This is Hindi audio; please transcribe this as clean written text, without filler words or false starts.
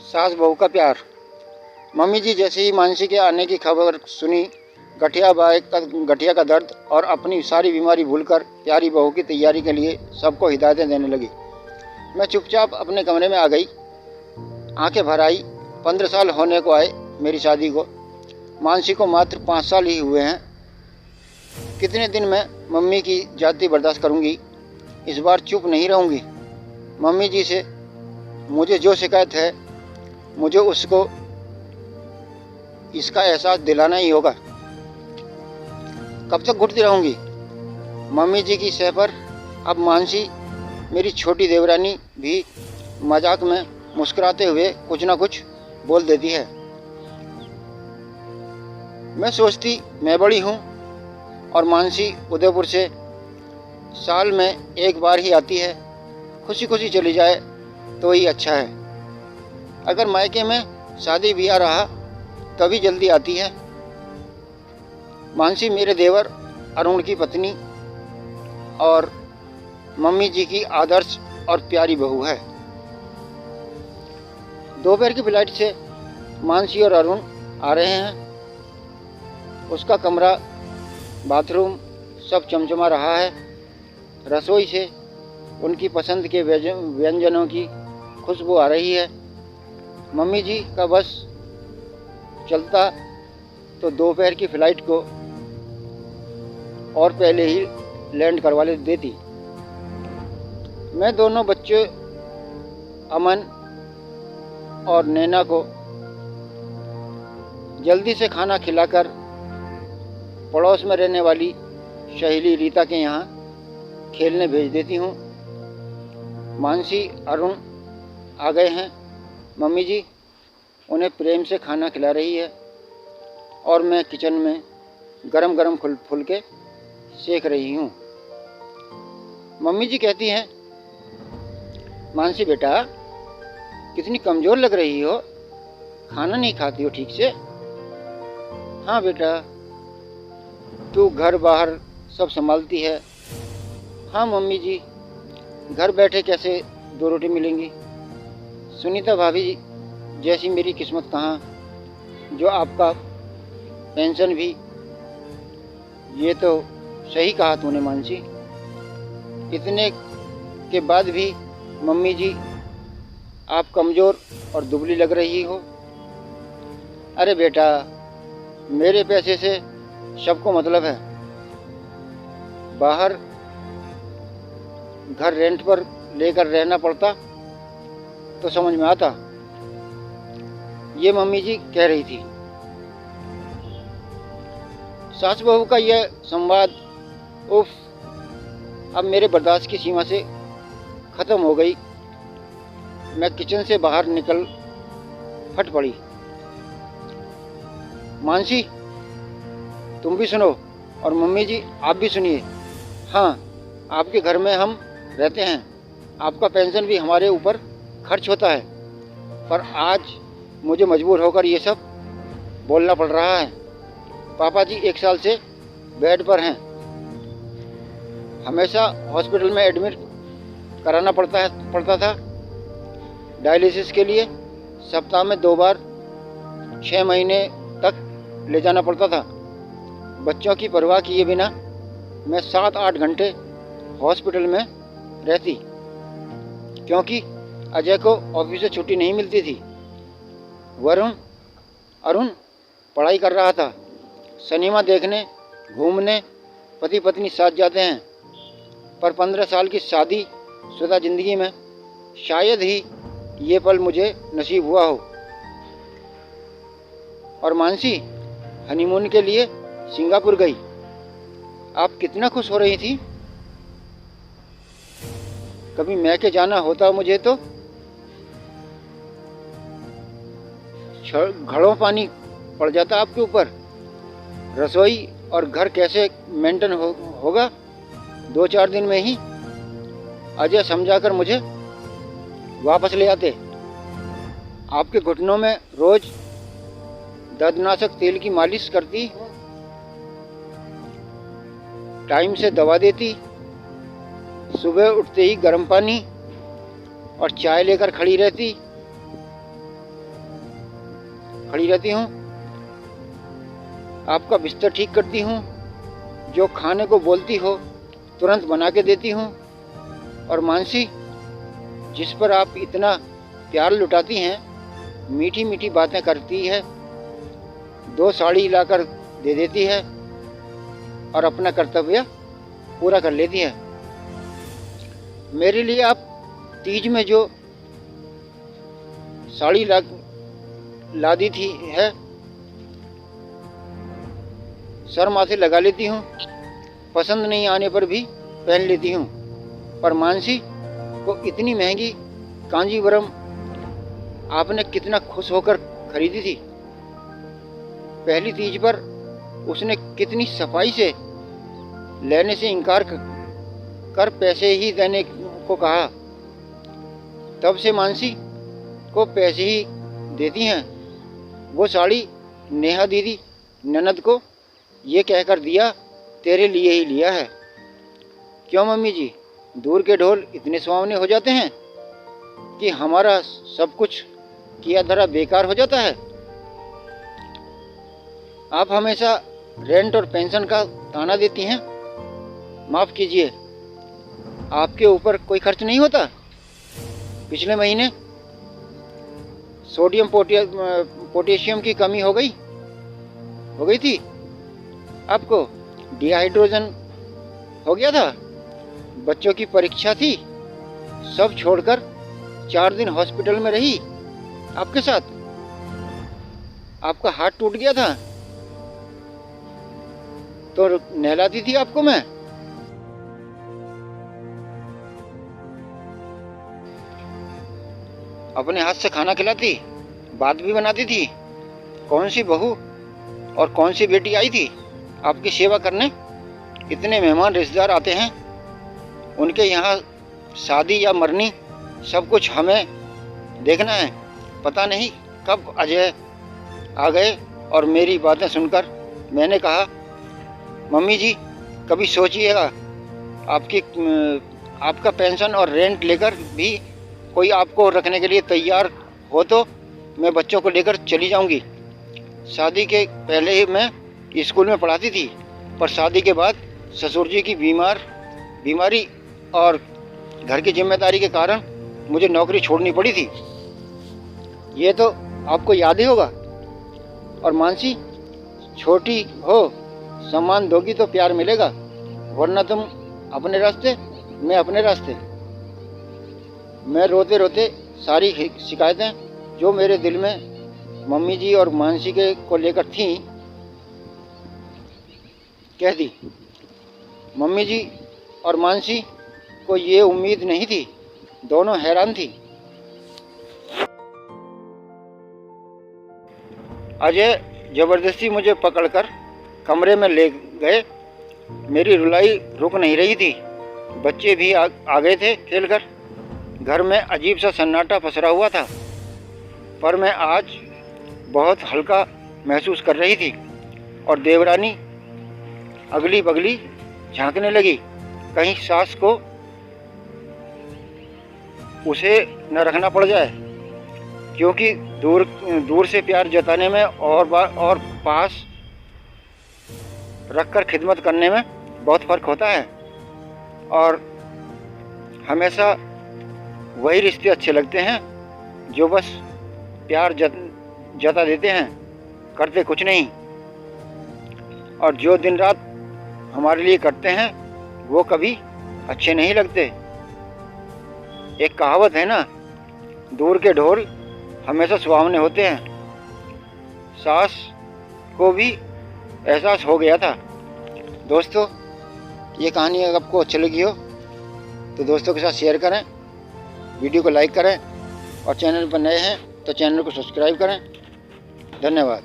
सास बहू का प्यार। मम्मी जी जैसे ही मानसी के आने की खबर सुनी, गठिया का दर्द और अपनी सारी बीमारी भूलकर प्यारी बहू की तैयारी के लिए सबको हिदायतें देने लगी। मैं चुपचाप अपने कमरे में आ गई, आंखें भर आई। 15 साल होने को आए मेरी शादी को। मानसी को मात्र 5 साल ही हुए हैं। कितने दिन मैं मम्मी की जाति बर्दाश्त करूंगी। इस बार चुप नहीं रहूंगी। मम्मी जी से मुझे जो शिकायत है, मुझे उसको इसका एहसास दिलाना ही होगा। कब तक घुटती रहूंगी मम्मी जी की सह पर। अब मानसी, मेरी छोटी देवरानी, भी मजाक में मुस्कुराते हुए कुछ ना कुछ बोल देती है। मैं सोचती मैं बड़ी हूँ और मानसी उदयपुर से साल में एक बार ही आती है। खुशी खुशी चली जाए तो ही अच्छा है। अगर मायके में शादी ब्याह रहा तभी जल्दी आती है। मानसी मेरे देवर अरुण की पत्नी और मम्मी जी की आदर्श और प्यारी बहू है। दोपहर की फ्लाइट से मानसी और अरुण आ रहे हैं। उसका कमरा, बाथरूम सब चमचमा रहा है। रसोई से उनकी पसंद के व्यंजनों की खुशबू आ रही है। मम्मी जी का बस चलता तो दोपहर की फ्लाइट को और पहले ही लैंड करवा देती। मैं दोनों बच्चे अमन और नैना को जल्दी से खाना खिलाकर पड़ोस में रहने वाली सहेली रीता के यहाँ खेलने भेज देती हूँ। मानसी, अरुण आ गए हैं। मम्मी जी उन्हें प्रेम से खाना खिला रही है और मैं किचन में गरम गरम फुलके सेक रही हूँ। मम्मी जी कहती हैं, मानसी बेटा कितनी कमज़ोर लग रही हो, खाना नहीं खाती हो ठीक से। हाँ बेटा, तू घर बाहर सब संभालती है। हाँ मम्मी जी, घर बैठे कैसे 2 रोटी मिलेंगी। सुनीता भाभी जैसी मेरी किस्मत कहाँ, जो आपका पेंशन भी। ये तो सही कहा तूने मानसी। इतने के बाद भी मम्मी जी आप कमज़ोर और दुबली लग रही हो। अरे बेटा, मेरे पैसे से सबको मतलब है। बाहर घर रेंट पर लेकर रहना पड़ता तो समझ में आता। ये मम्मी जी कह रही थी। सास बहू का यह संवाद, उफ, अब मेरे बर्दाश्त की सीमा से ख़त्म हो गई। मैं किचन से बाहर निकल फट पड़ी। मानसी तुम भी सुनो और मम्मी जी आप भी सुनिए। हाँ, आपके घर में हम रहते हैं, आपका पेंशन भी हमारे ऊपर खर्च होता है, पर आज मुझे मजबूर होकर ये सब बोलना पड़ रहा है। पापा जी 1 साल से बेड पर हैं, हमेशा हॉस्पिटल में एडमिट कराना पड़ता था डायलिसिस के लिए। सप्ताह में 2 बार 6 महीने तक ले जाना पड़ता था। बच्चों की परवाह किए बिना मैं 7-8 घंटे हॉस्पिटल में रहती, क्योंकि अजय को ऑफिस से छुट्टी नहीं मिलती थी। अरुण पढ़ाई कर रहा था। सिनेमा देखने, घूमने पति पत्नी साथ जाते हैं, पर 15 साल की शादी शुदा जिंदगी में शायद ही ये पल मुझे नसीब हुआ हो। और मानसी हनीमून के लिए सिंगापुर गई। आप कितना खुश हो रही थी। कभी मैके जाना होता मुझे तो घड़ों पानी पड़ जाता आपके ऊपर। रसोई और घर कैसे मेंटेन होगा 2-4 दिन में ही। अजय समझाकर मुझे वापस ले आते। आपके घुटनों में रोज दर्दनाशक तेल की मालिश करती, टाइम से दवा देती, सुबह उठते ही गर्म पानी और चाय लेकर खड़ी रहती। खड़ी रहती हूँ, आपका बिस्तर ठीक करती हूँ, जो खाने को बोलती हो तुरंत बना के देती हूँ। और मानसी, जिस पर आप इतना प्यार लुटाती हैं, मीठी मीठी बातें करती है, 2 साड़ी लाकर दे देती है और अपना कर्तव्य पूरा कर लेती है। मेरे लिए आप तीज में जो साड़ी ला दी थी है, सर माथे लगा लेती हूँ, पसंद नहीं आने पर भी पहन लेती हूँ। पर मानसी को इतनी महंगी कांजीवरम आपने कितना खुश होकर खरीदी थी। पहली तीज पर उसने कितनी सफाई से लेने से इनकार कर पैसे ही देने को कहा। तब से मानसी को पैसे ही देती हैं। वो साड़ी नेहा दीदी ननद को ये कहकर दिया, तेरे लिए ही लिया है। क्यों मम्मी जी, दूर के ढोल इतने सुहावने हो जाते हैं कि हमारा सब कुछ किया धरा बेकार हो जाता है। आप हमेशा रेंट और पेंशन का ताना देती हैं। माफ़ कीजिए, आपके ऊपर कोई खर्च नहीं होता। पिछले महीने सोडियम पोटेशियम की कमी हो गई थी, आपको डिहाइड्रोजन हो गया था, बच्चों की परीक्षा थी, सब छोड़कर 4 दिन हॉस्पिटल में रही आपके साथ। आपका हाथ टूट गया था तो नहलाती थी आपको मैं। अपने हाथ से खाना खिलाती, बात भी बनाती थी। कौन सी बहू और कौन सी बेटी आई थी आपकी सेवा करने। इतने मेहमान रिश्तेदार आते हैं, उनके यहाँ शादी या मरनी सब कुछ हमें देखना है। पता नहीं कब अजय आ गए और मेरी बातें सुनकर मैंने कहा, मम्मी जी कभी सोचिएगा, आपका पेंशन और रेंट लेकर भी कोई आपको रखने के लिए तैयार हो तो मैं बच्चों को लेकर चली जाऊंगी। शादी के पहले ही मैं स्कूल में पढ़ाती थी, पर शादी के बाद ससुर जी की बीमारी और घर की जिम्मेदारी के कारण मुझे नौकरी छोड़नी पड़ी थी। ये तो आपको याद ही होगा। और मानसी, छोटी हो, सम्मान दोगी तो प्यार मिलेगा, वरना तुम अपने रास्ते, मैं अपने रास्ते। मैं रोते रोते सारी शिकायतें जो मेरे दिल में मम्मी जी और मानसी के को लेकर थीं कह दी। मम्मी जी और मानसी को ये उम्मीद नहीं थी, दोनों हैरान थी। अजय जबरदस्ती मुझे पकड़कर कमरे में ले गए। मेरी रुलाई रुक नहीं रही थी। बच्चे भी आ गए थे खेलकर। घर में अजीब सा सन्नाटा पसरा हुआ था, पर मैं आज बहुत हल्का महसूस कर रही थी। और देवरानी अगली बगली झांकने लगी, कहीं सास को उसे न रखना पड़ जाए, क्योंकि दूर से प्यार जताने में और पास रखकर खिदमत करने में बहुत फ़र्क होता है। और हमेशा वही रिश्ते अच्छे लगते हैं जो बस प्यार जता देते हैं, करते कुछ नहीं। और जो दिन रात हमारे लिए करते हैं वो कभी अच्छे नहीं लगते। एक कहावत है ना, दूर के ढोल हमेशा सुहावने होते हैं। सास को भी एहसास हो गया था। दोस्तों, ये कहानी अगर आपको अच्छी लगी हो तो दोस्तों के साथ शेयर करें, वीडियो को लाइक करें, और चैनल पर नए हैं तो चैनल को सब्सक्राइब करें। धन्यवाद।